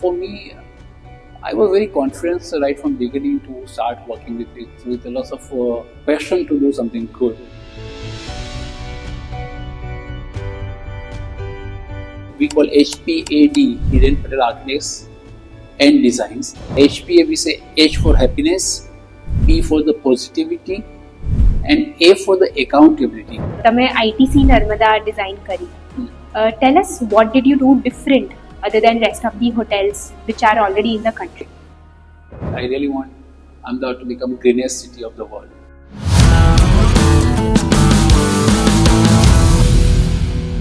For me, I was very confident right from beginning to start working with it with a lot of passion to do something good. We call HPAD, Hiren Patel Architects and Designs. HPA we say H for happiness, P for the positivity, and A for the accountability. તમે ITC Narmada design કરી. Tell us, what did you do different other than rest of the hotels which are already in the country? I really want Ahmedabad to become greenest city of the world.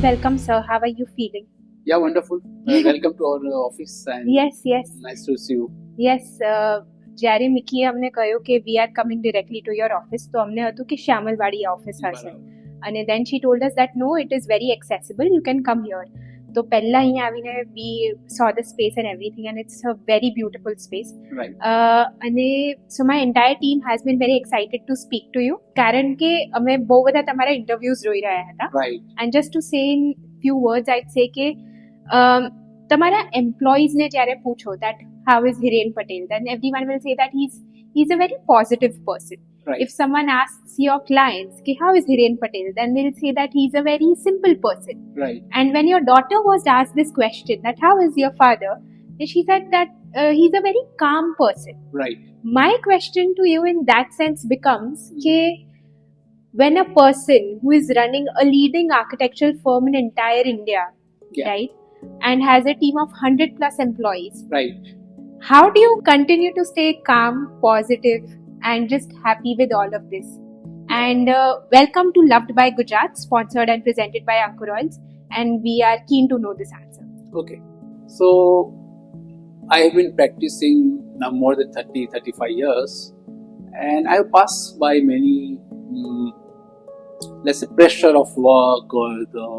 Welcome, sir. How are you feeling? Yeah, wonderful. Welcome to our office and Yes. nice to see you. Yes. જ્યારે મિકીએ અમને કહ્યું કે we are coming directly to your office, તો અમને હતું કે Shyamalwadi office હશે, અને then she told us that no, it is very accessible, you can come here. તો પહેલા અહીંયા આવીને we saw the space and everything, and it's a very beautiful space. અને so my entire team has been very excited to speak to you, કારણ કે અમે બહુ બધા તમારા ઇન્ટરવ્યૂઝ જોઈ રહ્યા હતા. And just to say in few words eyed સે કે તમારા એમ્પ્લોઈઝને જ્યારે પૂછો that how is Hiren Patel, then everyone will say that he's a very positive person. If someone asks your clients ki how is Hiren Patel, then they'll say that he's a very simple person. And when your daughter was asked this question that how is your father, then she said that he's a very calm person. My question to you in that sense becomes ke when a person who is running a leading architectural firm in entire India, right, and has a team of 100 plus employees, how do you continue to stay calm, positive, and just happy with all of this? And welcome to Loved by Gujarat, sponsored and presented by Ankur, and we are keen to know this answer. Okay, so I have been practicing now more than 35 years, and I have passed by many let's say pressure of work or the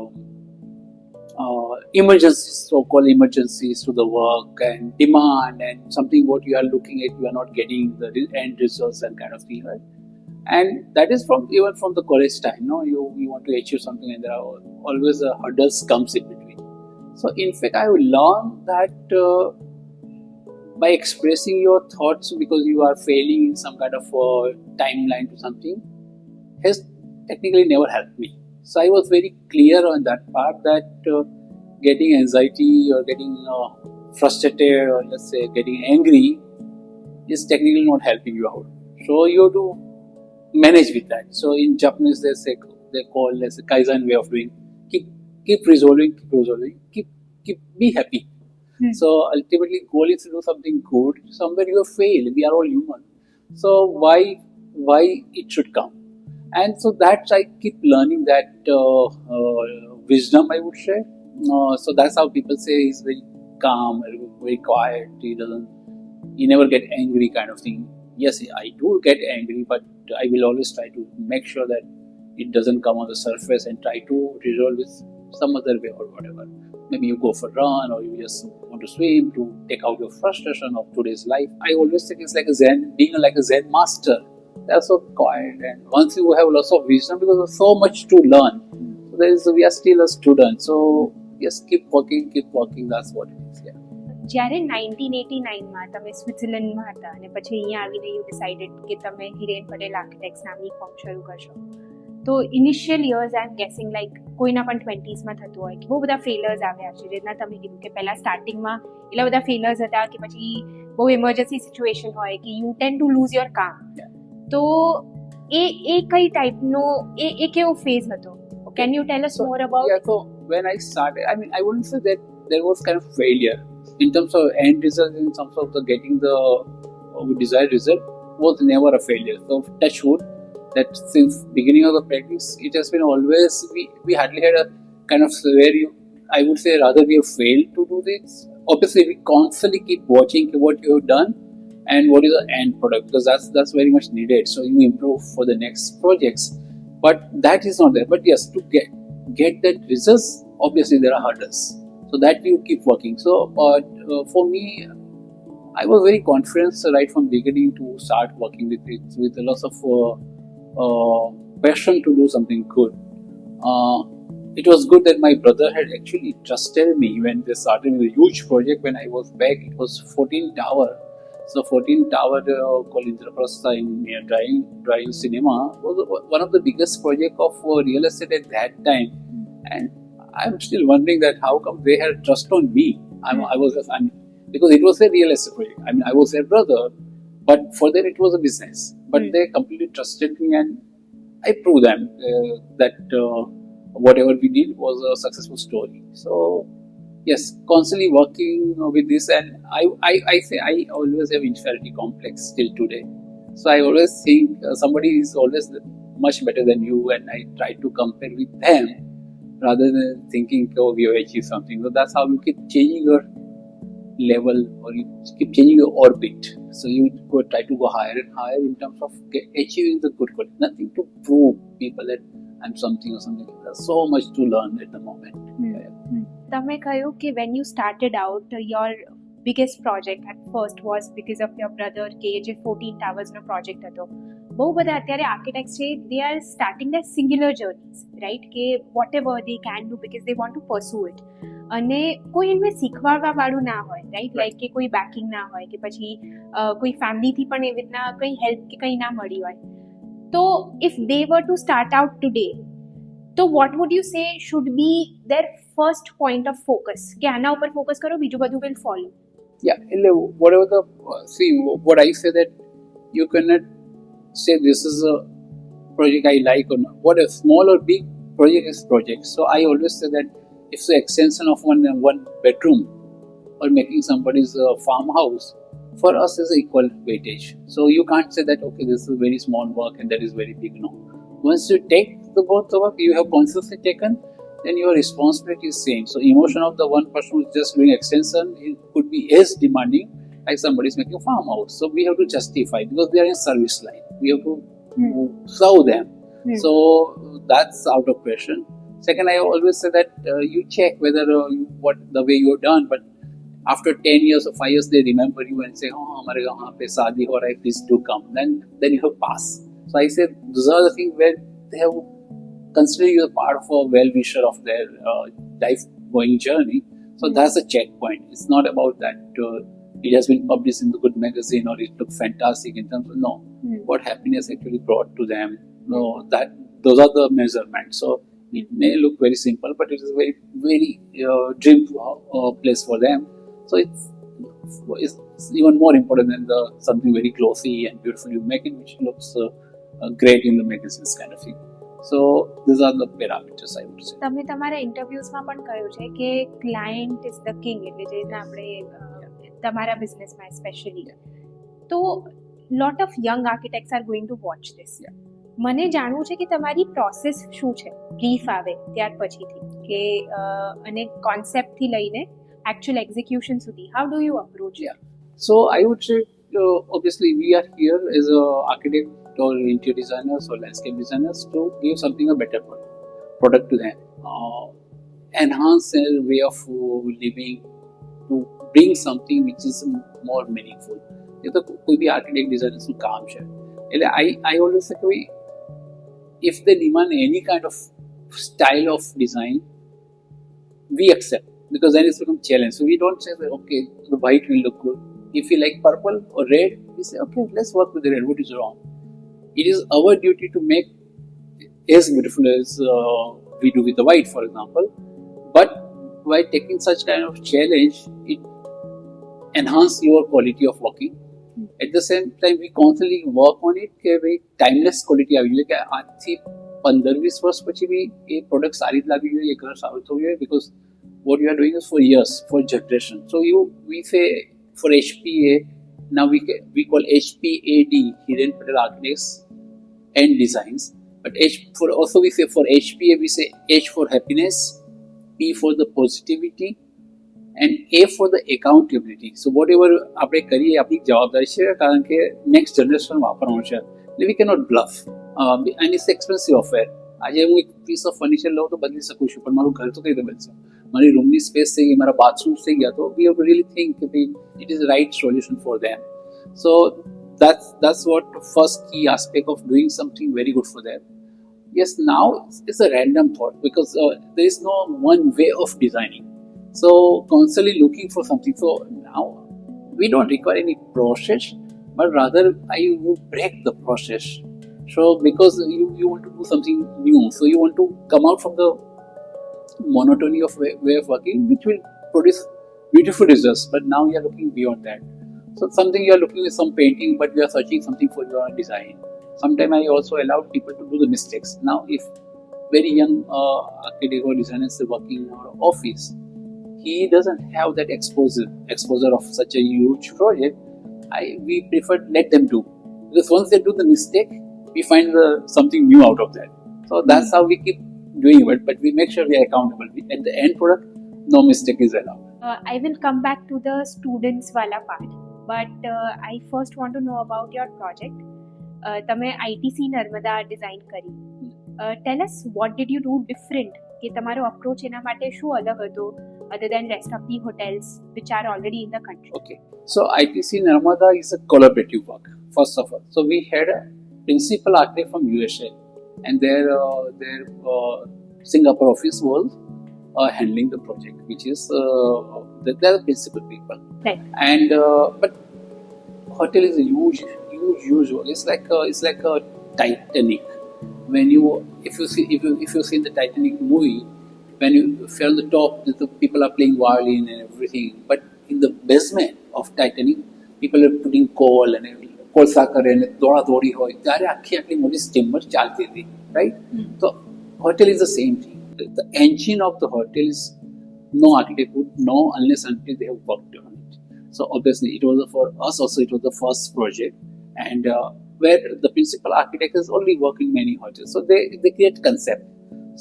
emergencies, so-called emergencies to the work and demand and something what you are looking at, you are not getting the end results and kind of thing, right? And that is from even from the college time, no? You want to achieve something and there are always hurdles comes in between. So in fact, I have learned that by expressing your thoughts because you are failing in some kind of timeline to something has technically never helped me. So I was very clear on that part that getting anxiety or getting frustrated or let's say getting angry is technically not helping you out. So you have to manage with that. So in Japanese they call let's say Kaizen way of doing. Keep resolving, be happy. So ultimately goal is to do something good. Somewhere you have failed. We are all human. So why it should come? And so that I keep learning that wisdom, I would say. So that's how people say he's very calm, very quiet. He never get angry kind of thing. Yes, I do get angry, but I will always try to make sure that it doesn't come on the surface and try to resolve with some other way or whatever. Maybe you go for a run or you just want to swim to take out your frustration of today's life. I always think it's like a Zen, being like a Zen master. They're so quiet, and once you have lots of wisdom, because there's so much to learn. So we are still a student. So yes, keep working. That's what it is. જ્યારે 1989માં તમે સ્વિટ્ઝરલેન્ડમાં હતા અને પછી અહીંયા આવીને you decided કે તમે Hiren Patel architects નામની ફર્મ શરૂ કરશો, તો initial years I am guessing like કોઈના પણ 20sમાં થતું હોય કે બહુ બધા ફેલર્સ આવ્યા છે. જેના તમે કીધું કે પહેલાં સ્ટાર્ટિંગમાં એટલા બધા ફેલર્સ હતા કે પછી બહુ ઇમરજન્સી સિચ્યુએશન હોય કે you tend to lose your કામ. તો એ કઈ ટાઈપનો એ કેવો ફેઝ હતો? Can you tell us more about it? Yeah, so when I started, I mean, I wouldn't say that there was kind of failure in terms of end result, in terms of the getting the desired result was never a failure. So touch wood that since beginning of the practice, it has been always, we hardly had a kind of where I would say rather we have failed to do this. Obviously, we constantly keep watching what you have done and what is the end product, because that's very much needed. So you improve for the next projects. But that is not there. But yes, to get that results, obviously there are hurdles. So that you keep working. So for me, I was very confident right from beginning to start working with it with a lot of passion to do something good. it was good that my brother had actually trusted me when they started with a huge project. When I was back, it was 14 tower. So 14 tower called Indraprastha in near drying cinema was one of the biggest project of real estate at that time. And I'm still wondering that how come they had trust on me. Because it was a real estate project. I mean, I was their brother, but for them it was a business. But they completely trusted me, and I proved them that whatever we did was a successful story. So yes, constantly working with this, and I say I always have inferiority complex still today. So I always think somebody is always much better than you, and I try to compare with them rather than thinking, oh, we have achieved something. So that's how you keep changing your level, or you keep changing your orbit. So you try to go higher and higher in terms of achieving the good quality. Nothing to prove people that I'm something or something. There's so much to learn at the moment. તમે કહ્યું કે when you started out, your biggest project at first was because of your brother કે જે 14 towers નો project હતો. બહુ બધા અત્યારે architects છે, they are starting their singular journeys, right? કે whatever they can do because they want to pursue it. અને કોઈ એમને શીખવાડવા વાળું ના હોય, રાઈટ? લાઈક કે કોઈ બેકિંગ ના હોય કે પછી કોઈ ફેમિલીથી પણ એવી રીતના કંઈ હેલ્પ કે કંઈ ના મળી હોય. તો if they were to start out today, so what would you say should be their first point of focus? કે આના ઉપર ફોકસ કરો, બીજું બધું will follow. Yeah, whatever the what I say that you cannot say this is a project I like or not. What a small or big project is project. So I always say that if the extension of one bedroom or making somebody's farmhouse, for us is equal weightage. So you can't say that okay, this is very small work and that is very big. No. Once you take both the work you have consciously taken, then your responsibility is same. So emotion of the one person who is just doing extension, it could be as demanding like somebody is making a farmhouse. So we have to justify because they are in service line. We have to serve them. So that's out of question. Second, I always say that you check whether what the way you have done, but after 10 years or 5 years they remember you and say, oh, hamare yahan pe shaadi ho raha hai, please do come. Then you have pass. So I say those are the things where they have considered you a part of a well-wisher of their life-going journey. So that's a checkpoint. It's not about that it has been published in the good magazine or it looked fantastic in terms of what happiness actually brought to them. No, that those are the measurements. So it may look very simple, but it is a very, very dream place for them. So it's even more important than something very glossy and beautiful you make it, which looks great in the magazines kind of thing. So these are the parameters I would say. તમે તમારા ઇન્ટરવ્યુઝમાં પણ કહ્યું છે કે client is the king, એટલે જે રીતના આપણે તમારા બિઝનેસમાં સ્પેશિયલી. તો lot of young architects are going to watch this. મને જાણવું છે કે તમારી પ્રોસેસ શું છે બ્રીફ આવે ત્યાર પછીથી, કે અને કોન્સેપ્ટથી લઈને actual execution સુધી. How do you approach it? So I would say obviously we are here as a architect or interior designers or landscape designers to give something a better product to them, enhance their way of living, to bring something which is more meaningful. ये तो कोई भी architect designer નું કામ છે. એટલે I always say कि if they demand any kind of style of design, we accept. Because then it's become challenge. So we don't say that okay, the white will look good. If you like purple or red, we say okay, let's work with the red. What is wrong? It is our duty to make as beautiful as we do with the white, for example. But by taking such kind of challenge, it enhances your quality of working. At the same time, we constantly work on it કે ભાઈ timeless quality આવી જોઈએ, કે આજથી 15-20 વર્ષ પછી બી એ product સારી લાગવી જોઈએ, એ ઘર સારું થવું જોઈએ, because what you are doing is for years, for generation. So we say for HPA, now we call HPAD, Hiren Patel Architects and Designs. But also we say for HPA, we say H for happiness, P for the positivity, and A for the accountability. So whatever આપણે કરીએ આપણી જવાબદારી છે, કારણ કે next generation વાપરવાનું છે. We cannot bluff, and it's expensive affair. આજે હું એક પીસ ઓફ ફર્નિચર લઉં તો બદલી શકું છું, પણ મારું ઘર તો કઈ રીતે બનશે? મારી રૂમની સ્પેસ થઈ ગઈ, મારા બાથરૂમ્સ થઈ ગયા, તો we have to really think કે ભાઈ it is right solution for them. So that's what first key aspect of doing something very good for them. Yes, now it's a random thought because there is no one way of designing. So constantly looking for something. So now we don't require any process, but rather I would break the process. So because you want to do something new, so you want to come out from the monotony of way of working, which will produce beautiful results. But now you are looking beyond that. So something you are looking at some painting, but you are searching something for your design. Sometimes I also allow people to do the mistakes. Now, if very young architect or designer is working in our office, he doesn't have that exposure of such a huge project. We prefer let them do, because once they do the mistake, we find something new out of that. So that's how we keep doing it, but we make sure we are accountable. At the end product, no mistake is allowed. I will come back to the students wala part, but I first want to know about your project. તમે ITC Narmada design કરી. Tell us what did you do different? કે તમારો approach એના માટે શું અલગ હતો other than rest of the hotels which are already in the country? Okay, so ITC Narmada is a collaborative work. First of all, so we had a principal architect from USA, and their Singapore office was handling the project, which is they're the principal people. Right. And but hotel is a huge work. It's like a Titanic. When if you see the Titanic movie, when you feel on the top, the people are playing violin and everything. But in the basement of Titanic, people are putting coal and કોલસા કરે અને દોડા દોડી હોય ત્યારે આખી મોટી steamer ચાલતી હતી, right? So hotel is the same thing. The engine of the hotel is no architect would know unless until they have worked on it. So obviously it was for us also it was the first project, and where the principal architect has already worked in many hotels. So they create concept.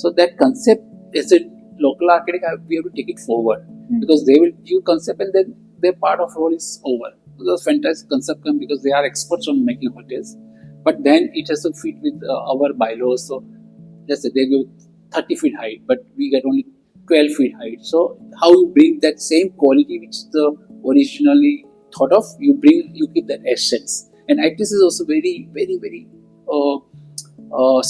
So that concept as a local architect we have to take it forward, because they will give concept and then their part of role is over. So the fantastic concept come because they are experts on making hotels, but then it has to fit with our bylaws. So let's say they give 30 feet height, but we get only 12 feet height. So how you bring that same quality which the originally thought of, you keep that essence. And ITC is also very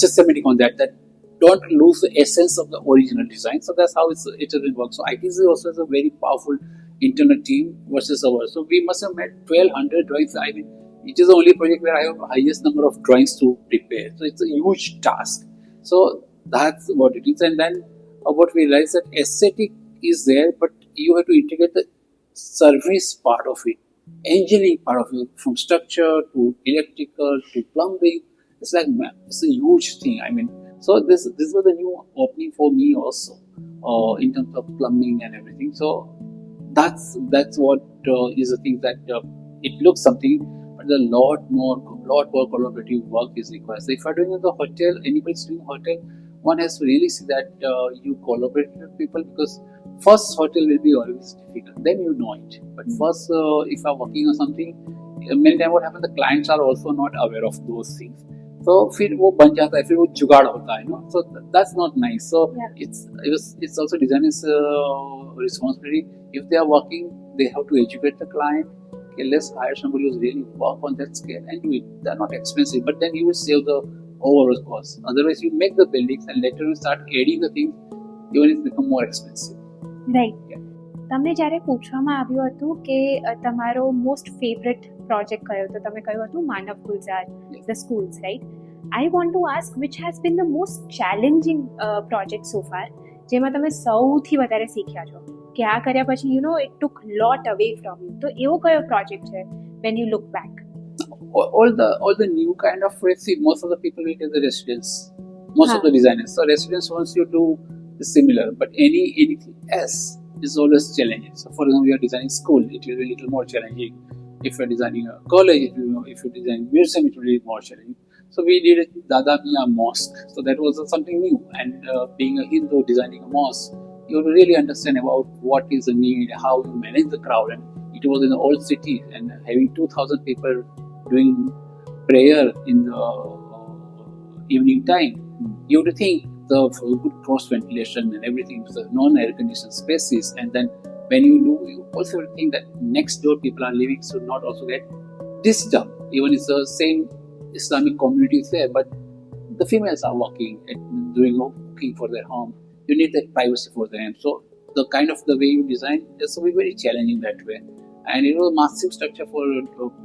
systematic on that don't lose the essence of the original design. So that's how it will work. So ITC also has a very powerful internal team versus ours. So we must have made 1,200 drawings. I mean, it is the only project where I have the highest number of drawings to prepare. So it's a huge task. So that's what it is. And then what we realize that aesthetic is there, but you have to integrate the service part of it, engineering part of it, from structure to electrical to plumbing. It's a huge thing. I mean, so this was a new opening for me also in terms of plumbing and everything. So that's what is the thing that it looks something, but a lot more collaborative work is required. So if you're doing in the hotel, anybody's doing hotel, one has to really see that you collaborate with people, because first hotel will be always difficult, then you know it. But first, if you're working on something, many times what happens, the clients are also not aware of those things. So फिर वो बन जाता है, फिर वो जुगाड़ होता है, no? So that's not nice. So it's also designers' responsibility. If they are working, they have to educate the client. Okay, let's hire somebody who's really work on that scale and do it. They're not expensive, but then you will save the overall cost. Otherwise, you make the buildings and later you start adding the things, even it become more expensive. Right. Yeah. તમને જ્યારે પૂછવામાં આવ્યું હતું કે તમારો most favourite project કયો, તો તમે કહ્યું હતું Manav Gulzar, the schools, right? I want to ask which has been the most challenging project so far, જેમાં તમે સૌથી વધારે શીખ્યા છો કે આ કર્યા પછી it took lot away from you? તો એવો કયો પ્રોજેક્ટ છે when you look back? All the new kind of recipe, most of the people will take the residence, most of the designers. So residence wants you to do similar, but anything else is always challenging. So for example, you are designing school, it will be a little more challenging. If you are designing a college, if you are designing museum, it will be more challenging. So we did a Dada Mia mosque. So that was something new. And being a Hindu designing a mosque, you have to really understand about what is the need, how you manage the crowd. And it was in the old city, and having 2,000 people doing prayer in the evening time, you have to think the good cross ventilation and everything, the non-air conditioned spaces. And then when you do, you also think that next door people are living should not also get disturbed. Even it's the same Islamic community is there, but the females are working and doing cooking for their home. You need that privacy for them. So the kind of the way you design is to be very challenging that way. And it was a massive structure for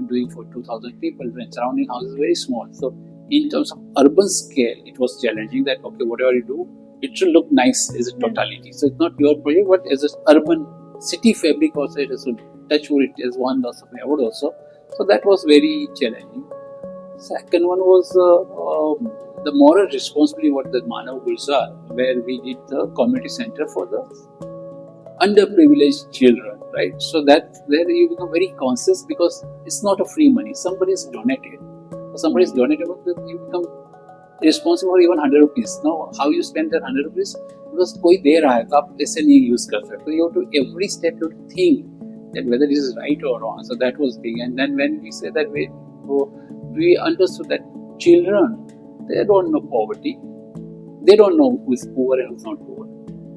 doing for 2,000 people when surrounding house is very small. So in terms of urban scale, it was challenging that, okay, whatever you do, it should look nice as a totality. So it's not your project, but as an urban city fabric also, it has to touch wood, it has one loss of award also. So that was very challenging. Second one was the moral responsibility what the Manav Gujarat, where we did the community center for the underprivileged children, right? So that there you become very conscious because it's not a free money. Somebody is donated. Somebody is donated, you become responsible for even 100 rupees. Now, how you spend that 100 rupees? Because कोई दे रहा है तो आप ऐसे नहीं use कर सकते. So you have to every step you have to think that whether this is right or wrong. So that was big. And then when we say that we understood that children, they don't know poverty. They don't know who is poor and who is not poor.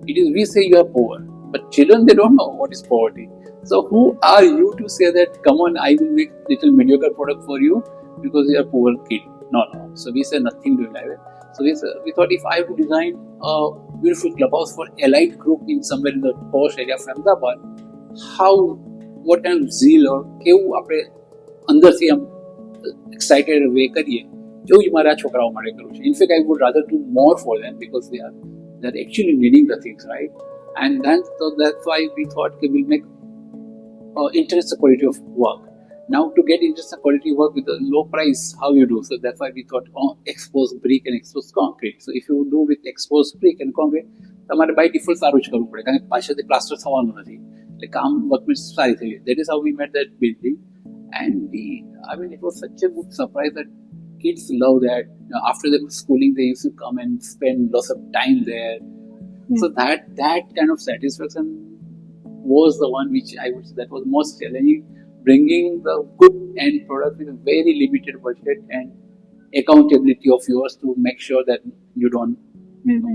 It is we say you are poor, but children, they don't know what is poverty. So who are you to say that, come on, I will make little mediocre product for you because you are a poor kid? No. So we say nothing to like that. So we thought if I have to design a beautiful clubhouse for elite group in somewhere in the posh area of Ahmedabad, what kind of zeal or કેવું આપણે અંદરથી આમ excited way કરીએ એવું જ મારા છોકરાઓ માટે કરવું છે. In fact, I would rather do more for them because they're actually needing the things, right? And then so that's why we thought we'll make interesting quality of work. Now to get interesting quality work with a low price, how you do? So that's why we thought exposed brick and exposed concrete. So if you do with exposed brick and concrete, તમારે by default સારું જ કરવું પડે કારણ કે પાછળથી plaster થવાનું નથી. એટલે કામ વર્કમેન્સ સારી થઈ. That is how we made that building. And it was such a good surprise that kids love that. After the schooling, they used to come and spend lots of time there. So that kind of satisfaction was the one which I would say that was most challenging. Bringing the good end product with a very limited budget and accountability of yours to make sure that you don't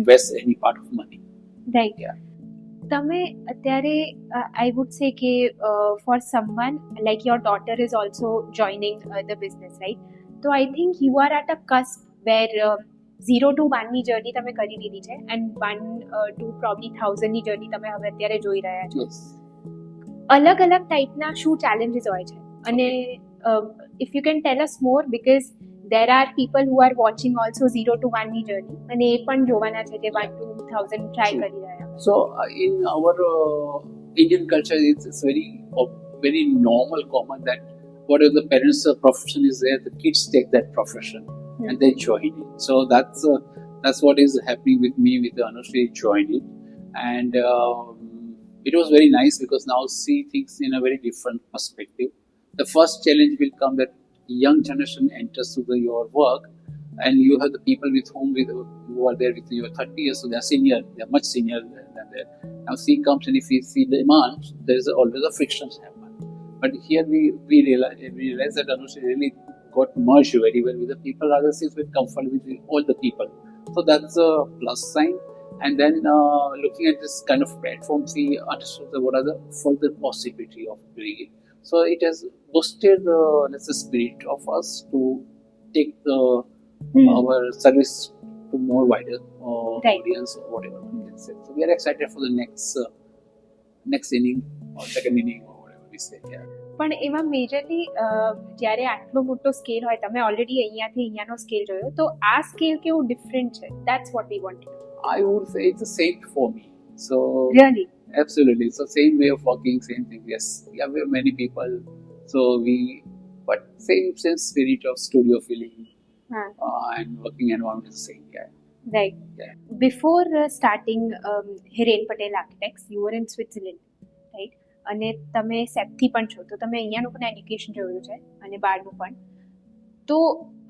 waste any part of money. Right. Yeah. તમે અત્યારે I would say કે for someone like your daughter is also joining the business, right? So I think you are at a cusp where 0 to 1 ની journey તમે કરી લીધી છે and 1 to probably 1000 ની journey તમે હવે અત્યારે જોઈ રહ્યા છો. અલગ અલગ ટાઈપના શું challenges હોય છે અને if you can tell us more because there are people who are watching also 0 to 1 ની જર્ની અને એ પણ જોવાના છે જે 1 to 1000 ટ્રાય કરી રહ્યા. So in our Indian culture, it's very normal, common that whatever the parents' profession is there, the kids take that profession and they join it. So that's what is happening with me with the Anushri joining, and it was very nice because now see things in a very different perspective. The first challenge will come that young generation enters to your work. And you have the people with whom who are there with you 30 years, so they are senior, they are much senior than that. Now C comes and if we see demand, there is always a frictions happen. But here we realize that Anushri really got merged very well with the people, rather she's with comfort with all the people. So that's a plus sign. And then looking at this kind of platform, we understood what are the further possibility of doing it. So it has boosted the spirit of us to take our service to more wider audience or whatever you can say. So we are excited for the next inning or second inning or whatever we say. Yeah. પણ એમાં majorly જ્યારે આટલો મોટો scale હોય તમે already અહીંયાથી અહીંયાનો scale જોયો તો આ સ્કેલ કેવું ડિફરન્ટ છે? That's what we want. I would say it's the same for me. So really? Absolutely. So same way of working, same thing. Yes, we have many people. So but same spirit of studio feeling. And working environment is the same. Yeah. Right. Yeah. Before starting Hiren Patel Architects, you were in Switzerland, right? અને તમે સેપથી પણ છો તો તમે અહીંયાનું પણ education જોયું છે અને બહારનું પણ. તો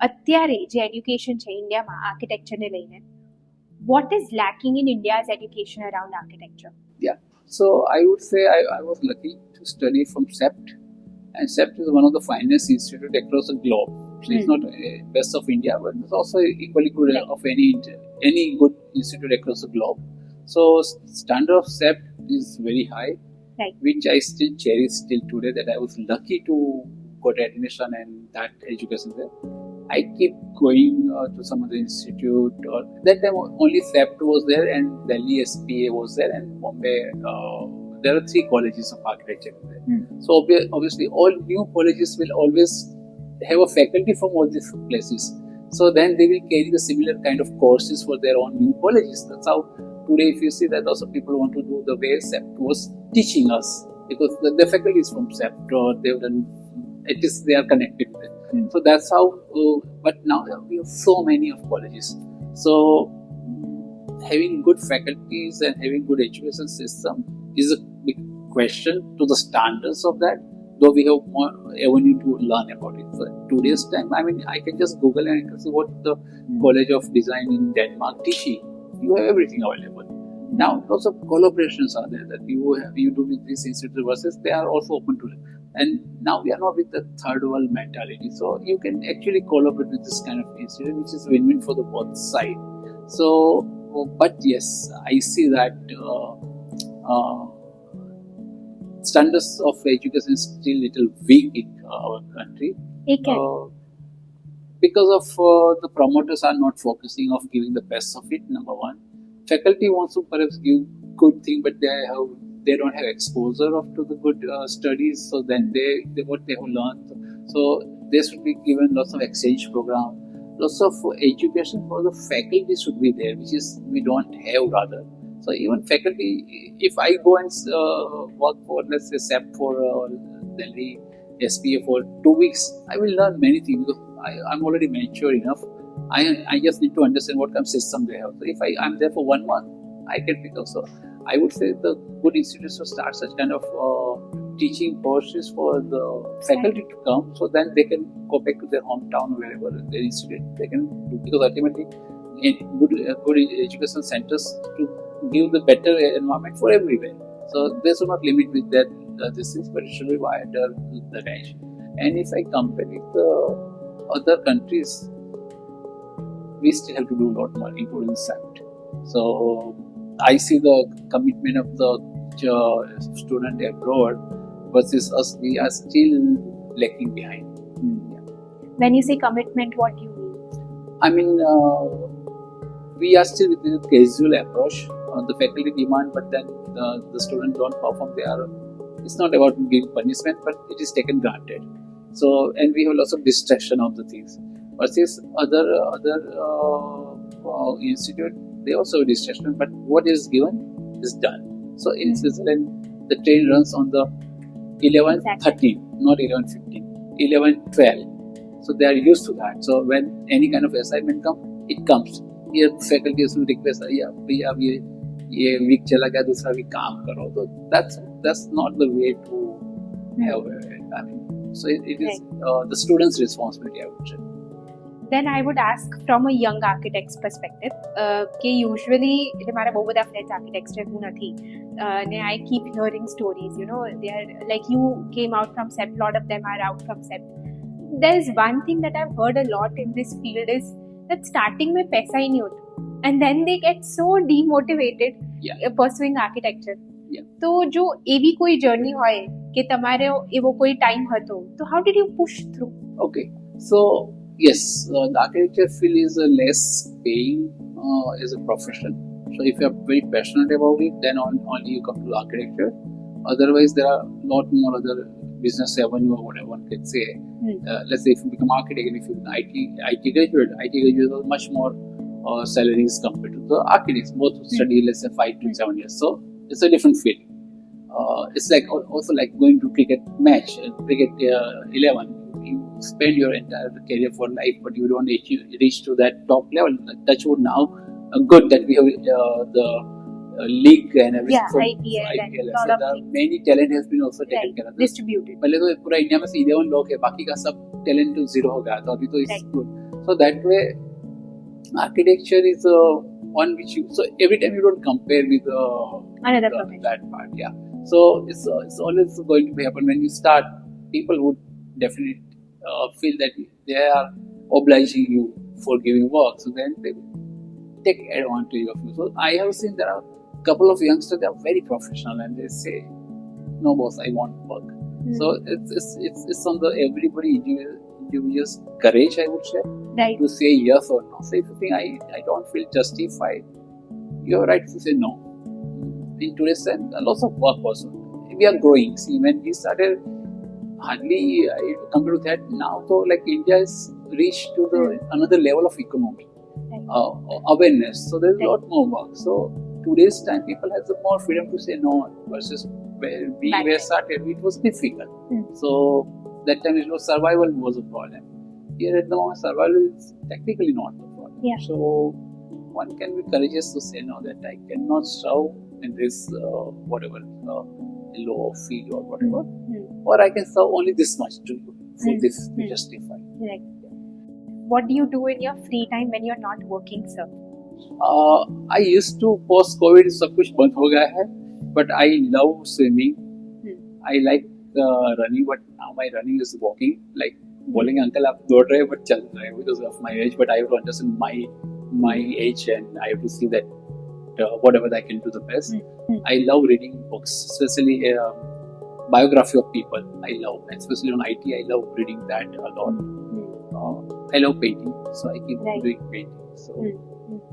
અત્યારે જે એડ્યુકેશન છે ઇન્ડિયામાં આર્કિટેક્ચરને લઈને, what is lacking in India's education around architecture? Yeah. So I would say I was lucky to study from CEPT, and CEPT is one of the finest institutes across the globe. So it's not best of India, but it's also equally good of any good institute across the globe. So standard of CEPT is very high, which I still cherish till today. That I was lucky to got admission and that education there. I keep going to some other institute. Or that time only SEPT was there and Delhi SPA was there and Bombay. There are 3 colleges of architecture there. So obviously all new colleges will always have a faculty from all these places. So then they will carry the similar kind of courses for their own new colleges. That's how today, if you see that also people want to do the way SEPT was teaching us, because the faculty is from SEPT or they've done, at least they are connected with it. So that's how, but now we have so many of colleges. So having good faculties and having good education system is a big question to the standards of that, though we have more avenue to learn about it. So today's time, I mean, I can just Google and I can see what the College of Design in Denmark teaching. You have everything available. Now, lots of collaborations are there that you do with these institutes versus they are also open to it. And now we are not with the third world mentality. So you can actually collaborate with this kind of institute, which is win-win for the both sides. So, but yes, I see that standards of education is still little weak in our country. Because of the promoters are not focusing of giving the best of it, number one. Faculty wants to perhaps give good thing, but they don't have exposure to the good studies, so then they what they have learned. So there should be given lots of exchange program, lots of education for the faculty should be there, which is we don't have rather. So even faculty, if I go and work for, let's say, SEPT for Delhi SPA for 2 weeks, I will learn many things because I'm already mature enough. I just need to understand what kind of system they have. So if I'm there for 1 month, I can pick up. So I would say the good institutes to start such kind of teaching courses for the faculty to come, so then they can go back to their hometown, wherever their institute they can do. Because ultimately, good education centers to give the better environment for everywhere. So they should not limit with that this is, but it should be wider the range. And if I compare with the other countries, we still have to do a lot more, including SEPT. So I see the commitment of the student abroad versus us. We are still lacking behind. When you say commitment, what do you mean? I mean, we are still with the casual approach. The faculty demand, but then the students don't perform. It's not about giving punishment, but it is taken granted. So, and we have lots of distraction of the things. Versus other institute, they also have distraction, but what is given is done. So in Switzerland, the train runs on the 11:13, not 11:15, 11:12. So they are used to that. So when any kind of assignment comes, it comes. Here faculty will request, भैया ये week चला गया, दूसरा week काम करो. So that's not the way to have it. I mean, so it is the student's responsibility, I would say. Then I would ask from a young architect's perspective, કે usually એટલે મારા બહુ બધા friends architects છે, હું નથી, and I keep hearing stories, you know, they are like you came out from SEPT, a lot of them are out from SEPT. There's one thing that I've heard a lot in this field is that starting में पैसा ही नहीं होता, and then they get so demotivated pursuing architecture. તો જો એવી કોઈ journey હોય કે તમારે એવો કોઈ ટાઈમ હતો, તો how did you push through? Okay, so yes, the architecture field is less paying as a profession. So if you are very passionate about it, then only you come to architecture. Otherwise, there are a lot more other business avenue or whatever one can say. Let's say if you become architect and if you're IT graduate are much more salaries compared to the architects. Both study let's say 5 to 7 years. So it's a different field. It's like also like going to cricket match, cricket 11. You spend your entire career for life, but you don't reach to that top level. Touch wood now, good that we have the league and everything. IPL there are many talent has been also taken care of. Distributed. पहले तो पूरा India में 11 लोग है, बाकी का सब talent to zero हो गया, तो अभी तो it's good. So that way, architecture is one which you. So every time you don't compare with another profession. That part, yeah. So it's always going to be happen when you start. People would definitely feel that they are obliging you for giving work, so then they take advantage of you. So I have seen there are a couple of youngsters, they are very professional and they say, "No boss, I want work." So it's on the everybody individual's courage, I would say, Right. to say yes or no. So if you think I don't feel justified, you're right to say no. In today's time, lots of work also. We are growing. See, when we started, hardly compared to that, now so like India is reached to the another level of economy, awareness. So there's a lot more work. So today's time, people have the more freedom to say no versus where we were started. It was difficult. So that time it was survival was a problem. Here at the moment, survival is technically not the problem. Yeah. So one can be courageous to say no, that I cannot serve in this whatever low fee or whatever, or I can serve only this much to you for this to justify. Right. What do you do in your free time when you're not working, sir? I used to post COVID सब कुछ बंद हो गया है, but I love swimming. I like running, but now my running is walking. Like बोलेंगे uncle आप दौड़ रहे हैं but चल रहे हैं because of my age, but I have to understand my age and I have to see that whatever I can do the best. I love reading books, especially biography of people. I love, especially on IT. I love reading that a lot. I love painting, so I keep doing painting. So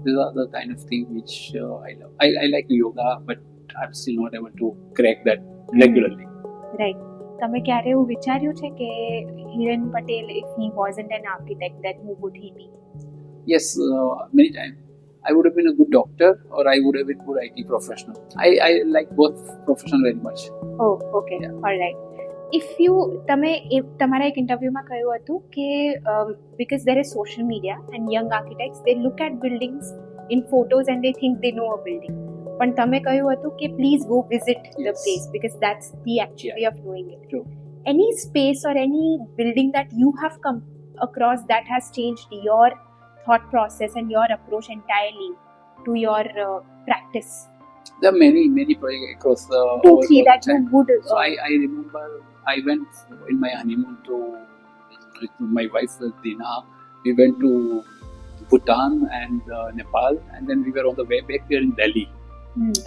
these are the kind of things which I love. I like yoga, but I'm still not able to crack that regularly. Right. તમે ક્યારે એવું વિચાર્યું છે કે Hiren Patel, if he wasn't an architect, then who would he be? Yes, many times. I would have been a good doctor or I would have been a good IT professional. I like both professions very much. Oh, okay. Yeah. All right. તમે તમારા એક ઇન્ટરવ્યુમાં કહ્યું હતું કે because there is social media and young architects, they look at buildings in photos and they think they know a building. પણ તમે કહ્યું હતું કે please go visit the place because that's the actual way of doing it. True. Any space or any building that you have come across that has changed your thought process and your approach entirely to your practice? There are many projects across the 2-3 that you would. So I remember I went in my honeymoon with my wife Dina. We went to Bhutan and Nepal, and then we were on the way back here in Delhi.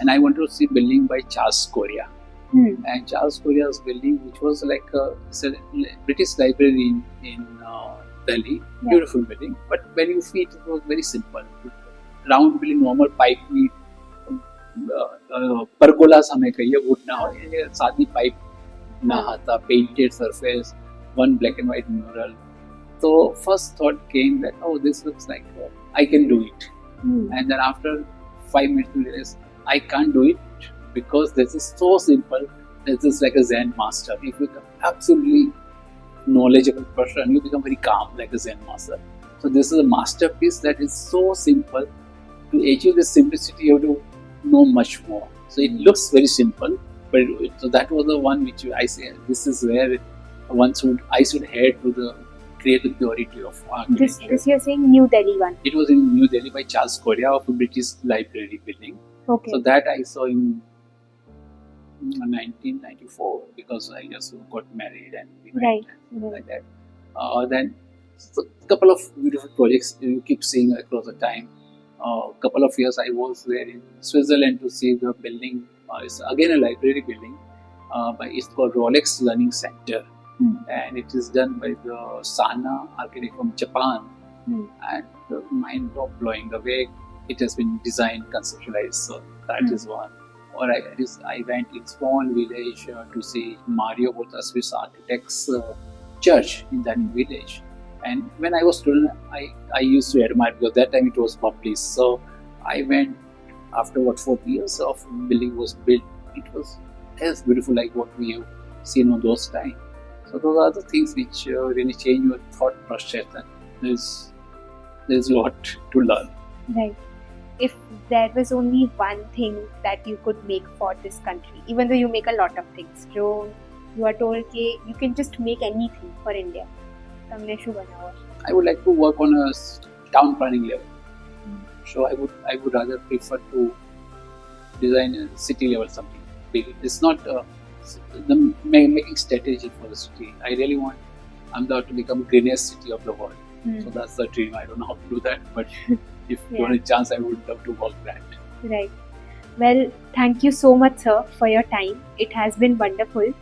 And I wanted to see building by Charles Correa. And Charles Correa's building, which was like a British library in Delhi, beautiful building. But when you see it was very simple. Round building, normal pipe need pergolas हमें कहिए wood ना हो, ये सादी pipe ना आता, painted surface, one black and white mural. So first thought came that this looks like I can do it. And then after 5 minutes you realize I can't do it because this is so simple. This is like a Zen master. If you become absolutely knowledgeable person, you become very calm like a Zen master. So this is a masterpiece that is so simple. To achieve this simplicity, you have to know much more. So it looks very simple, but so that was the one which I say this is where I should head to the create the purity of architecture. This you're saying New Delhi one? It was in New Delhi by Charles Correa of a British library building. Okay. So that I saw in 1994 because I just got married and we went like that. Then so a couple of beautiful projects you keep seeing across the time. Couple of years I was there in Switzerland to see the building. It's again a library building. It's called Rolex Learning Center. And it is done by the Sana architect from Japan. And mind blowing the way it has been designed, conceptualized. So that is one. Or I went in small village to see Mario Bottas Swiss Architects church in that village. And when I was student, I used to admire because that time it was published. So I went after 4 years of building was built. It was as beautiful like what we have seen on those times. So those are the things which really change your thought process. And there's a lot to learn. Right. If there was only one thing that you could make for this country, even though you make a lot of things, so you are told that you can just make anything for India, તમને શું બનાવો? I would like to work on a town planning level. So I would rather prefer to design a city level something big. It's not making strategy for the city. I really want Ahmedabad to become the greenest city of the world. So that's the dream. I don't know how to do that, but if given a chance, I would love to work that. Right. Well, thank you so much, sir, for your time. It has been wonderful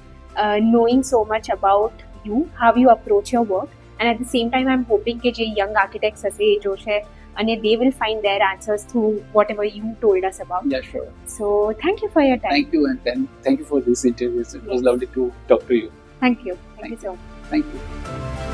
knowing so much about you, how you approach your work, and at the same time I'm hoping કે જે young architects હશે એ જોશે and they will find their answers through whatever you told us about. Yeah, sure. So thank you for your time. Thank you, and thank you for this interview. It was lovely to talk to you. Thank you so much. Thank you.